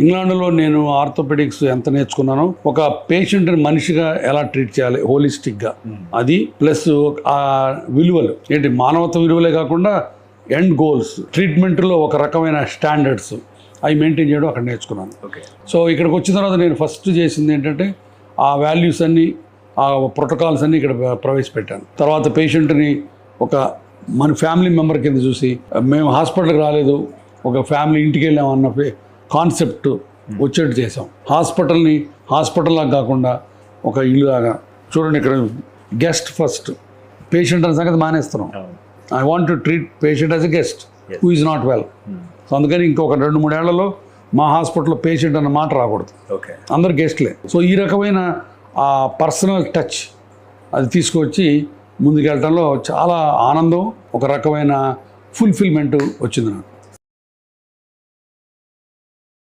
ఇంగ్లాండ్లో నేను ఆర్థోపెడిక్స్ ఎంత నేర్చుకున్నానో, ఒక పేషెంట్ని మనిషిగా ఎలా ట్రీట్ చేయాలి హోలిస్టిక్గా, అది ప్లస్ ఆ విలువలు ఏంటి, మానవత్వ విలువలే కాకుండా ఎండ్ గోల్స్, ట్రీట్మెంట్లో ఒక రకమైన స్టాండర్డ్స్ అవి మెయింటైన్ చేయడం అక్కడ నేర్చుకున్నాను. సో ఇక్కడికి వచ్చిన తర్వాత నేను ఫస్ట్ చేసింది ఏంటంటే ఆ వాల్యూస్ అన్నీ, ఆ ప్రోటోకాల్స్ అన్నీ ఇక్కడ ప్రవేశపెట్టాను. తర్వాత పేషెంట్ని ఒక మన ఫ్యామిలీ మెంబర్ కింద చూసి, మేము హాస్పిటల్కి రాలేదు, ఒక ఫ్యామిలీ ఇంటికి వెళ్ళామన్న కాన్సెప్ట్ వచ్చేట్టు చేసాం. హాస్పిటల్ని హాస్పిటల్లా కాకుండా ఒక ఇల్లులాగా చూడండి. ఇక్కడ గెస్ట్ ఫస్ట్, పేషెంట్ అనే సంగతి మానేస్తున్నాం. I want to treat patient as a guest who is not well. So అందుకని ఇంకొక 2-3 ఏళ్లలో మా హాస్పిటల్లో పేషెంట్ అన్న మాట రాకూడదు, అందరు గెస్ట్లే. సో ఈ రకమైన ఆ పర్సనల్ టచ్ అది తీసుకొచ్చి ముందుకెళ్ళటంలో చాలా ఆనందం, ఒక రకమైన ఫుల్ఫిల్మెంట్ వచ్చింది నాకు.